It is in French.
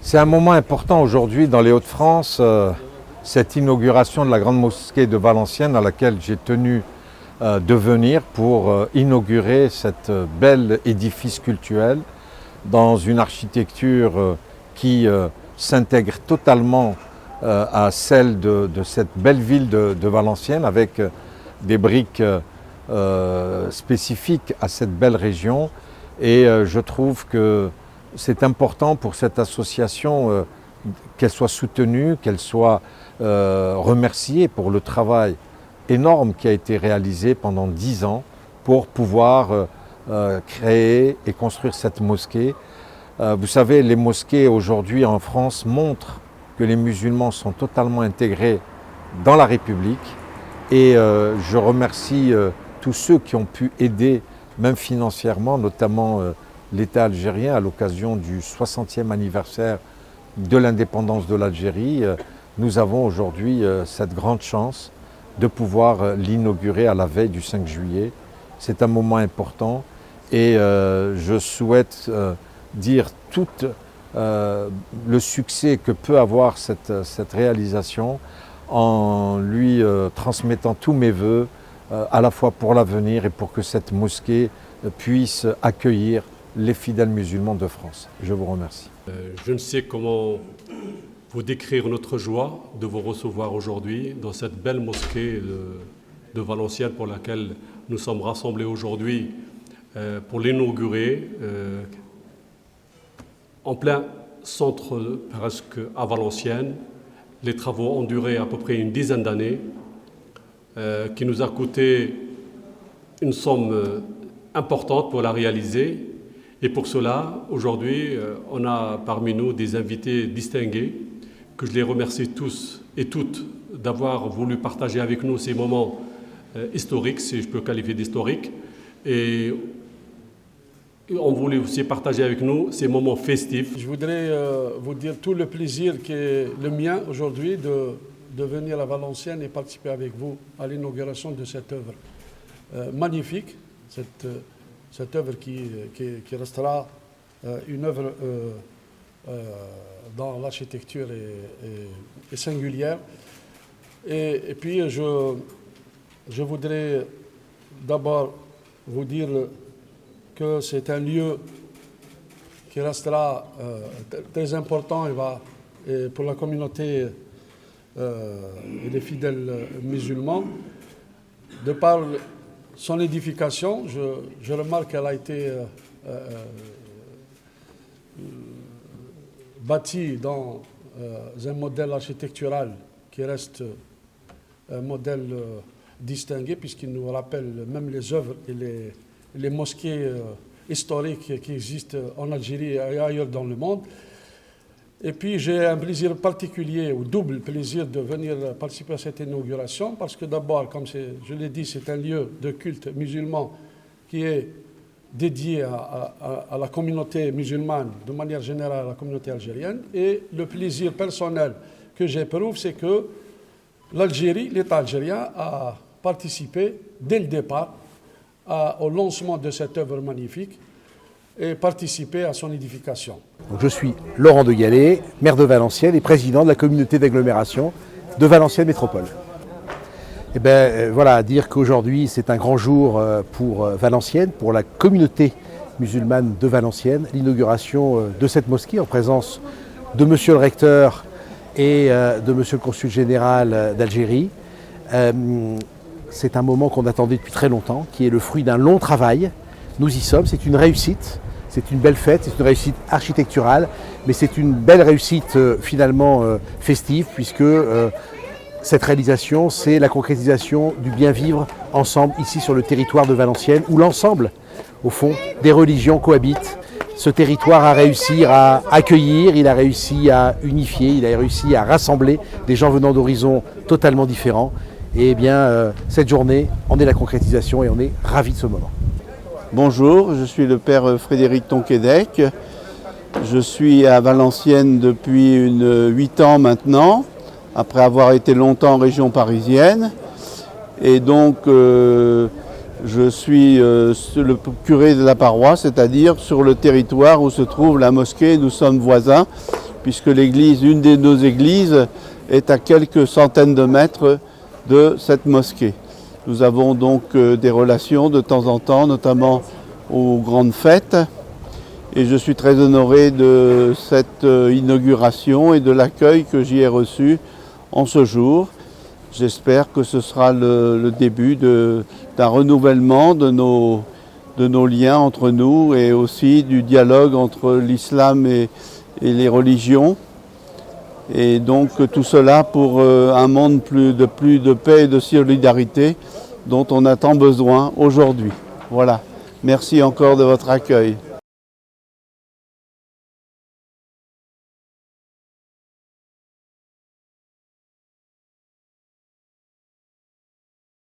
C'est un moment important aujourd'hui dans les Hauts-de-France, cette inauguration de la grande mosquée de Valenciennes à laquelle j'ai tenu de venir pour inaugurer cet bel édifice cultuel dans une architecture qui s'intègre totalement à celle de cette belle ville de Valenciennes avec des briques spécifiques à cette belle région. Et je trouve que c'est important pour cette association qu'elle soit soutenue, qu'elle soit remerciée pour le travail énorme qui a été réalisé pendant 10 ans pour pouvoir créer et construire cette mosquée. Vous savez, les mosquées aujourd'hui en France montrent que les musulmans sont totalement intégrés dans la République et je remercie tous ceux qui ont pu aider, même financièrement, notamment l'État algérien à l'occasion du 60e anniversaire de l'indépendance de l'Algérie. Nous avons aujourd'hui cette grande chance de pouvoir l'inaugurer à la veille du 5 juillet. C'est un moment important et je souhaite dire tout le succès que peut avoir cette réalisation en lui transmettant tous mes vœux à la fois pour l'avenir et pour que cette mosquée puisse accueillir les fidèles musulmans de France. Je vous remercie. Je ne sais comment vous décrire notre joie de vous recevoir aujourd'hui dans cette belle mosquée de Valenciennes pour laquelle nous sommes rassemblés aujourd'hui pour l'inaugurer en plein centre presque à Valenciennes. Les travaux ont duré à peu près une dizaine d'années qui nous a coûté une somme importante pour la réaliser. Et pour cela, aujourd'hui, on a parmi nous des invités distingués que je les remercie tous et toutes d'avoir voulu partager avec nous ces moments historiques, si je peux qualifier d'historiques. Et on voulait aussi partager avec nous ces moments festifs. Je voudrais vous dire tout le plaisir qui est le mien aujourd'hui de venir à Valenciennes et participer avec vous à l'inauguration de cette œuvre magnifique, cette œuvre qui restera une œuvre dans l'architecture et singulière. Et puis je voudrais d'abord vous dire que c'est un lieu qui restera très important et pour la communauté et les fidèles musulmans. De par son édification, je remarque qu'elle a été bâtie dans un modèle architectural qui reste un modèle distingué puisqu'il nous rappelle même les œuvres et les mosquées historiques qui existent en Algérie et ailleurs dans le monde. Et puis j'ai un plaisir particulier, ou double plaisir, de venir participer à cette inauguration, parce que d'abord, comme je l'ai dit, c'est un lieu de culte musulman qui est dédié à la communauté musulmane, de manière générale à la communauté algérienne. Et le plaisir personnel que j'éprouve, c'est que l'Algérie, l'État algérien, a participé dès le départ au lancement de cette œuvre magnifique et participé à son édification. Donc je suis Laurent de Gallet, maire de Valenciennes et président de la communauté d'agglomération de Valenciennes Métropole. Et voilà, dire qu'aujourd'hui c'est un grand jour pour Valenciennes, pour la communauté musulmane de Valenciennes, l'inauguration de cette mosquée en présence de monsieur le recteur et de monsieur le consul général d'Algérie. C'est un moment qu'on attendait depuis très longtemps, qui est le fruit d'un long travail. Nous y sommes, c'est une réussite, c'est une belle fête, c'est une réussite architecturale, mais c'est une belle réussite finalement festive, puisque cette réalisation, c'est la concrétisation du bien vivre ensemble ici sur le territoire de Valenciennes, où l'ensemble, au fond, des religions cohabitent. Ce territoire a réussi à accueillir, il a réussi à unifier, il a réussi à rassembler des gens venant d'horizons totalement différents. Et bien, cette journée en est la concrétisation et on est ravis de ce moment. Bonjour, je suis le père Frédéric Tonquédec. Je suis à Valenciennes depuis 8 ans maintenant, après avoir été longtemps en région parisienne. Et donc, je suis le curé de la paroisse, c'est-à-dire sur le territoire où se trouve la mosquée. Nous sommes voisins puisque l'église, une de nos églises, est à quelques centaines de mètres de cette mosquée. Nous avons donc des relations de temps en temps, notamment aux grandes fêtes. Et je suis très honoré de cette inauguration et de l'accueil que j'y ai reçu en ce jour. J'espère que ce sera le début d'un renouvellement de nos liens entre nous et aussi du dialogue entre l'islam et les religions. Et donc tout cela pour un monde plus de paix et de solidarité dont on a tant besoin aujourd'hui. Voilà. Merci encore de votre accueil.